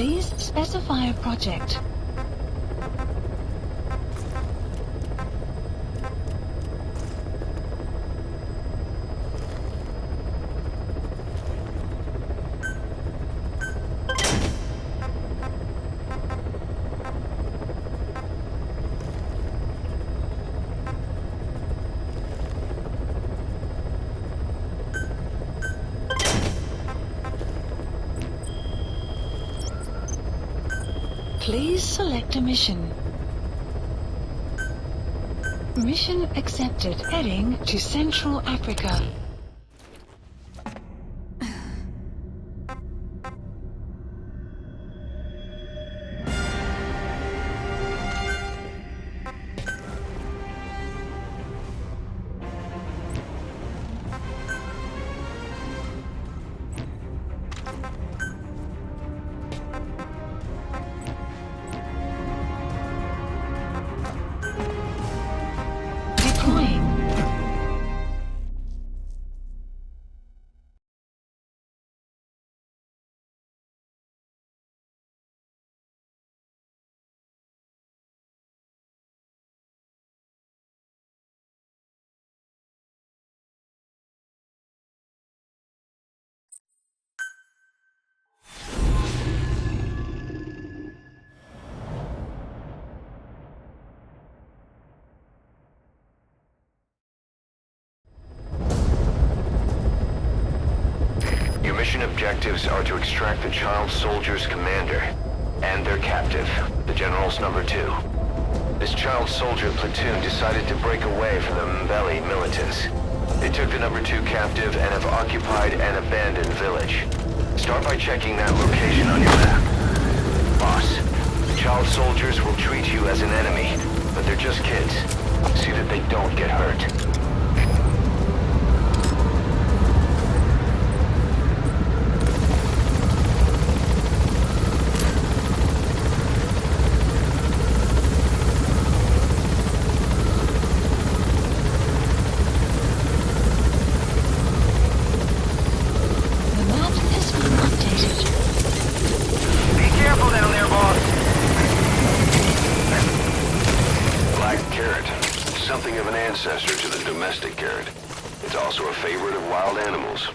Please specify a project. Please select a mission. Mission accepted. Heading to Central Africa. Mission objectives are to extract the child soldier's commander and their captive, the General's number 2. This child soldier platoon decided to break away from the Mbeli militants. They took the number 2 captive and have occupied an abandoned village. Start by checking that location on your map. Boss, the child soldiers will treat you as an enemy, but they're just kids. See that they don't get hurt. Something of an ancestor to the domestic carrot. It's also a favorite of wild animals.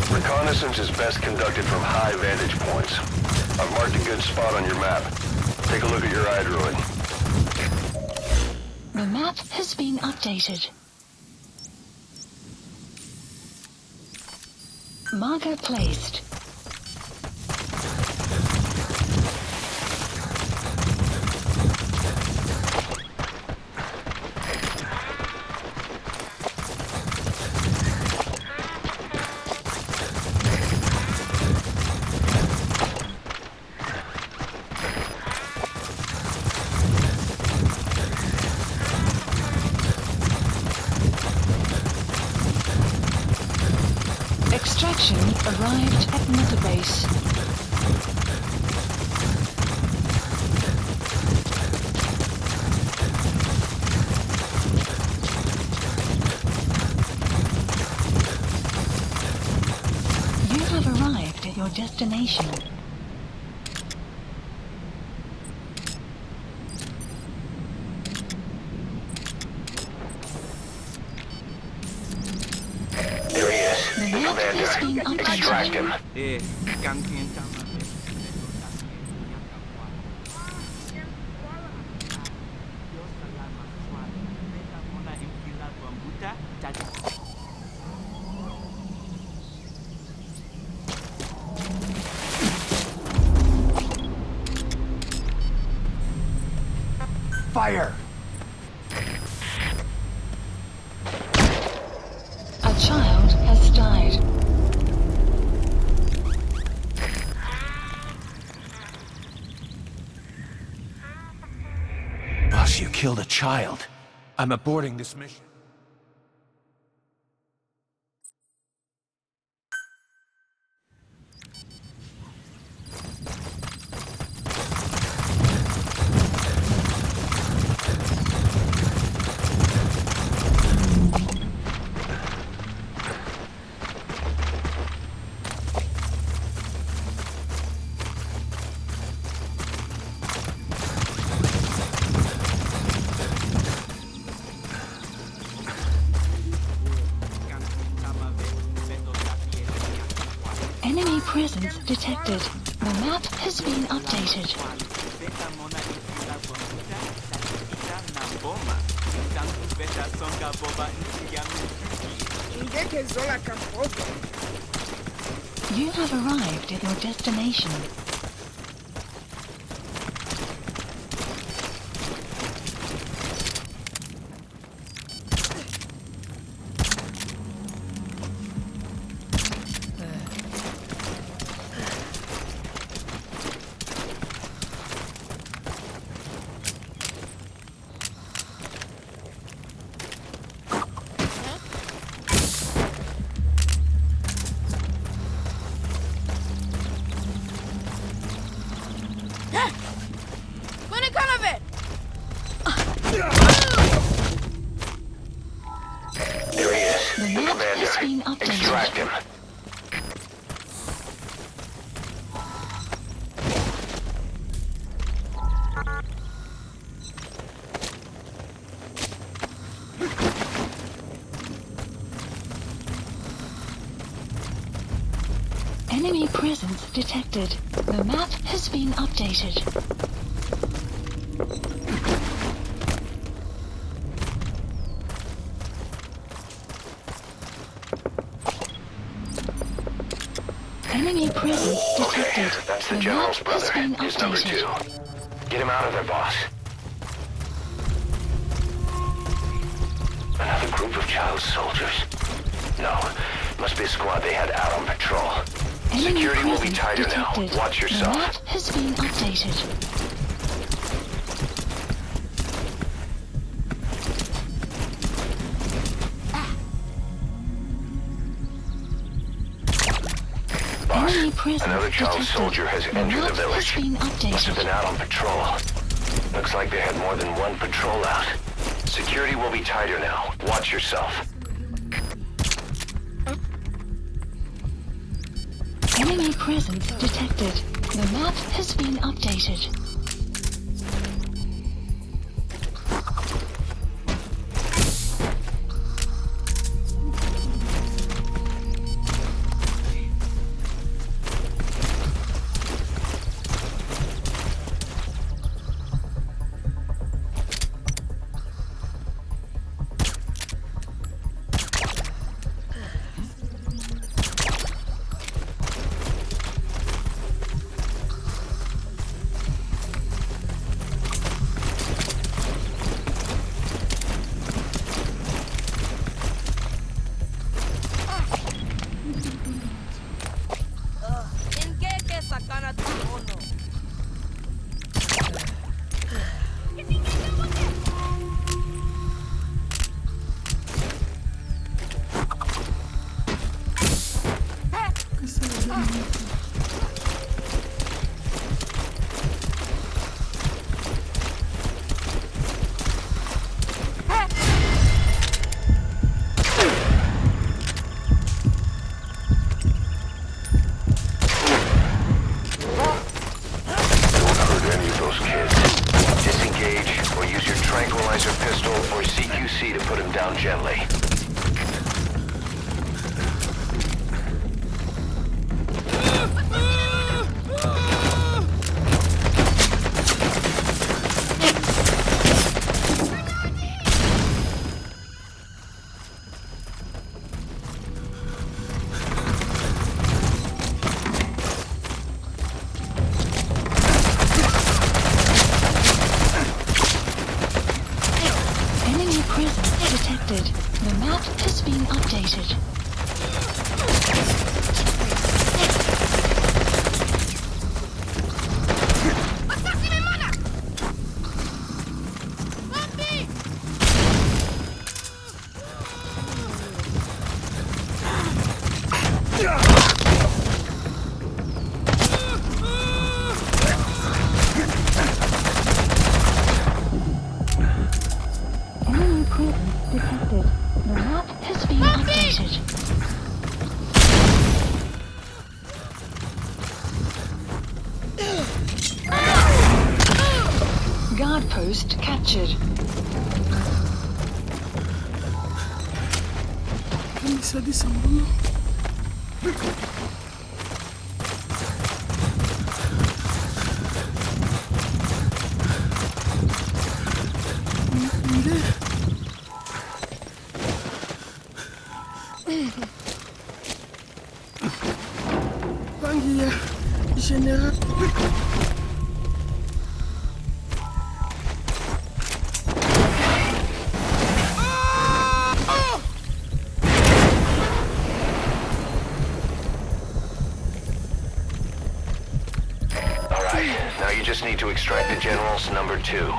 Reconnaissance is best conducted from high vantage points. I've marked a good spot on your map. Take a look at your iDroid. The map has been updated. Marker placed. Extraction arrived at Mother Base. You have arrived at your destination. There he is. The map has been Commander, extract updated. him. Fire! A child has died. Boss, you killed a child. I'm aborting this mission. Enemy presence detected. The map has been updated. You have arrived at your destination. There he is. The The map has been commander. updated. Extract him. Enemy presence detected. The map has been updated. Enemy presence Okay, detected. that's the The general's map brother. has been He's number updated. 2. Get him out of there, boss. Another group of child soldiers. No, must be a squad they had out on patrol. Enemy Security will be presence tighter now. detected. Watch The yourself. map has been updated. Boss, Enemy presence another child detected. soldier has The entered the map village. has been Must have been updated. out on patrol. Looks like they had more than one patrol out. Security will be tighter now. Watch yourself. Enemy presence detected. The map has been updated. CQC to put him down gently. presence detected. The map has been updated. Enemy presence detected. The map has been updated. Guard post captured. Bisa disembunyi. Panggil ya, General. Alright, now you just need to extract the General's number 2.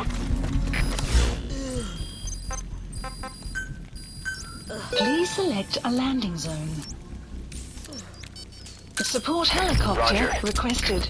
Please select a landing zone. A support helicopter Roger. requested.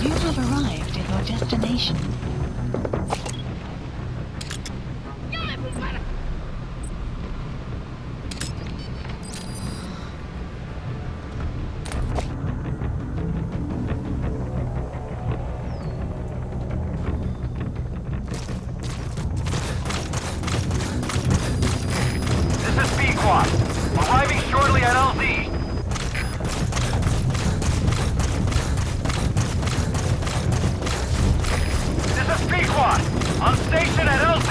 You have arrived at your destination. This is B-Quad. Arriving shortly at LZ. This is B-Quad. On station at LZ.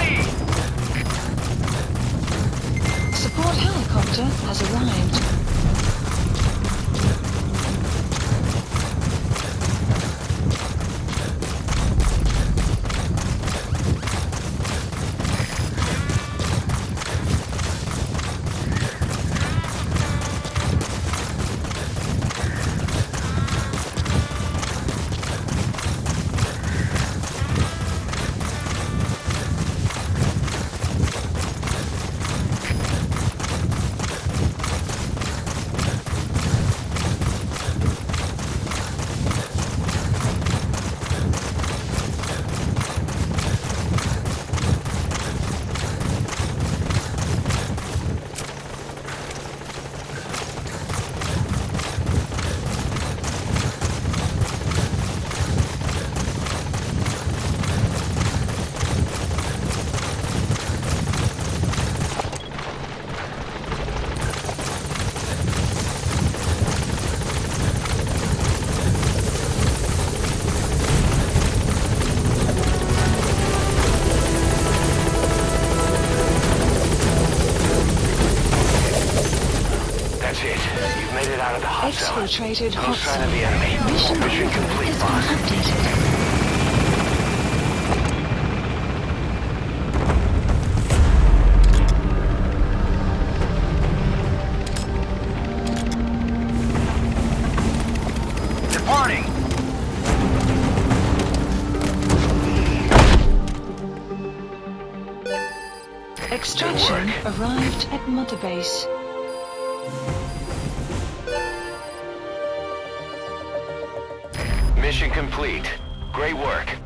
Support helicopter has arrived. That's it. You've made it out of the hot zone. Exfiltrated No hot sign of zone. the enemy. Mission complete, has boss. been updated. Departing. Extraction arrived at Mother Base. Mission complete. Great work.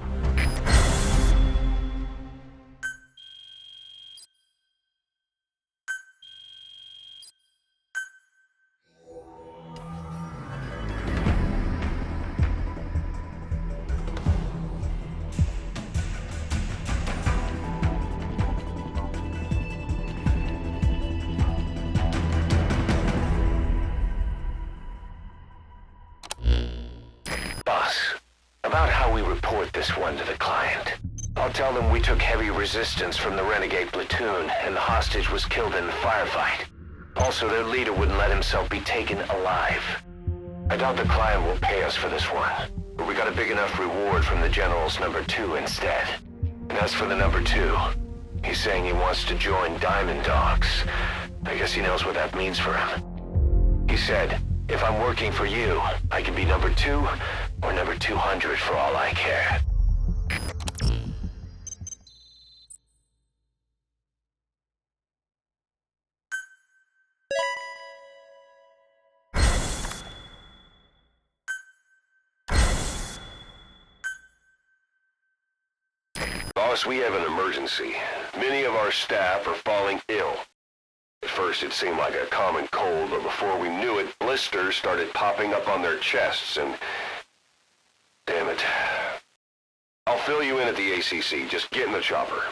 about how we report this one to the client? I'll tell them we took heavy resistance from the renegade platoon and the hostage was killed in the firefight. Also, their leader wouldn't let himself be taken alive. I doubt the client will pay us for this one, but we got a big enough reward from the General's number 2 instead. And as for the number 2, he's saying he wants to join Diamond Dogs. I guess he knows what that means for him. He said, if I'm working for you, I can be number 2 or number 200 for all I care. Boss, we have an emergency. Many of our staff are falling ill. At first it seemed like a common cold, but before we knew it, blisters started popping up on their chests and... Damn it. I'll fill you in at the ACC. Just get in the chopper.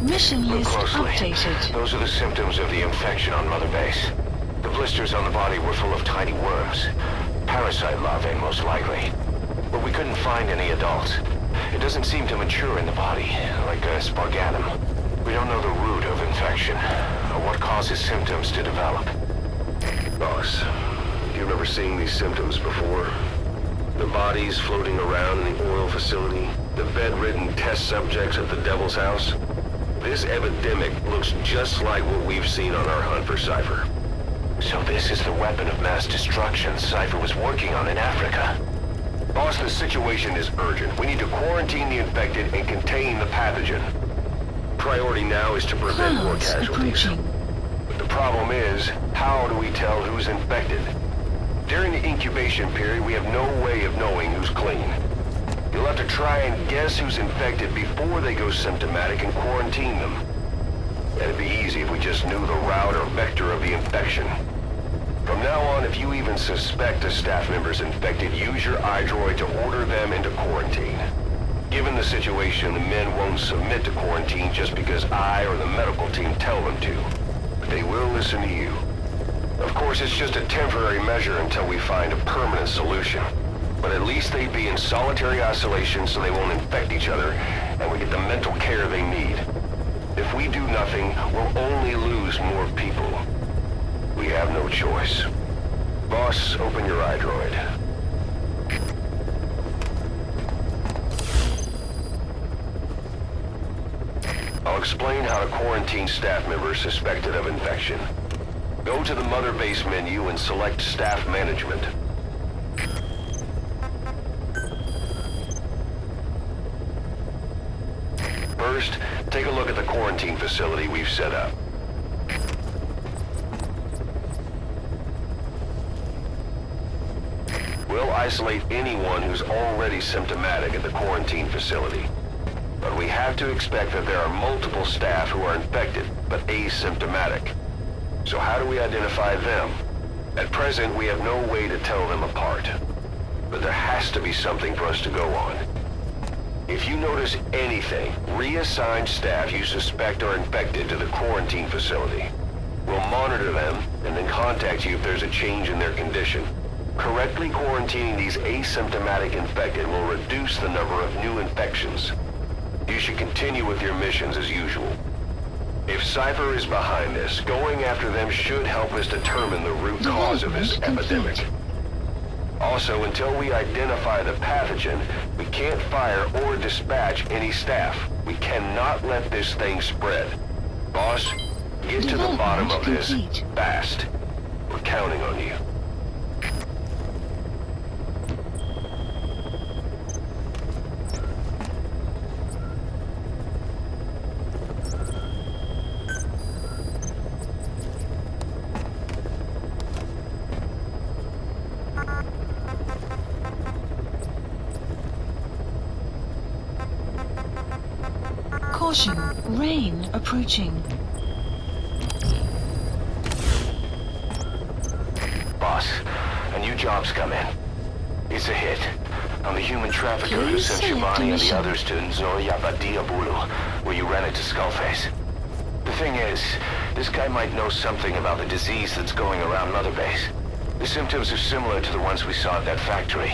Mission Look list closely. updated. Those are the symptoms of the infection on Mother Base. The blisters on the body were full of tiny worms. Parasite larvae, most likely. But we couldn't find any adults. It doesn't seem to mature in the body, like a spargatum. We don't know the root of infection, or what causes symptoms to develop. Boss, do you remember seeing these symptoms before? The bodies floating around in the oil facility, the bedridden test subjects at the Devil's House. This epidemic looks just like what we've seen on our hunt for Cypher. So this is the weapon of mass destruction Cypher was working on in Africa. Boss, the situation is urgent. We need to quarantine the infected and contain the pathogen. Priority now is to prevent more Clouds casualties. approaching. But the problem is, how do we tell who's infected? During the incubation period, we have no way of knowing who's clean. You'll have to try and guess who's infected before they go symptomatic and quarantine them. It'd be easy if we just knew the route or vector of the infection. From now on, if you even suspect a staff member's infected, use your iDroid to order them into quarantine. Given the situation, the men won't submit to quarantine just because I or the medical team tell them to. But they will listen to you. Of course, it's just a temporary measure until we find a permanent solution. But at least they'd be in solitary isolation so they won't infect each other, and we get the mental care they need. If we do nothing, we'll only lose more people. We have no choice. Boss, open your iDroid. I'll explain how to quarantine staff members suspected of infection. Go to the Mother Base menu and select Staff Management. First, take a look at the quarantine facility we've set up. We'll isolate anyone who's already symptomatic at the quarantine facility. But we have to expect that there are multiple staff who are infected, but asymptomatic. So how do we identify them? At present, we have no way to tell them apart. But there has to be something for us to go on. If you notice anything, reassign staff you suspect are infected to the quarantine facility. We'll monitor them and then contact you if there's a change in their condition. Correctly quarantining these asymptomatic infected will reduce the number of new infections. You should continue with your missions as usual. If Cypher is behind this, going after them should help us determine the root cause of this epidemic. Also, until we identify the pathogen, we can't fire or dispatch any staff. We cannot let this thing spread. Boss, get to the bottom of this fast. We're counting on you. Caution, rain approaching. Boss, a new job's come in. It's a hit. I'm the human trafficker who Please sent select Shabani and the mission. others to Nzoya Badiabulu, where you ran into Skullface. The thing is, this guy might know something about the disease that's going around Mother Base. The symptoms are similar to the ones we saw at that factory.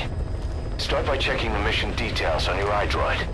Start by checking the mission details on your iDroid.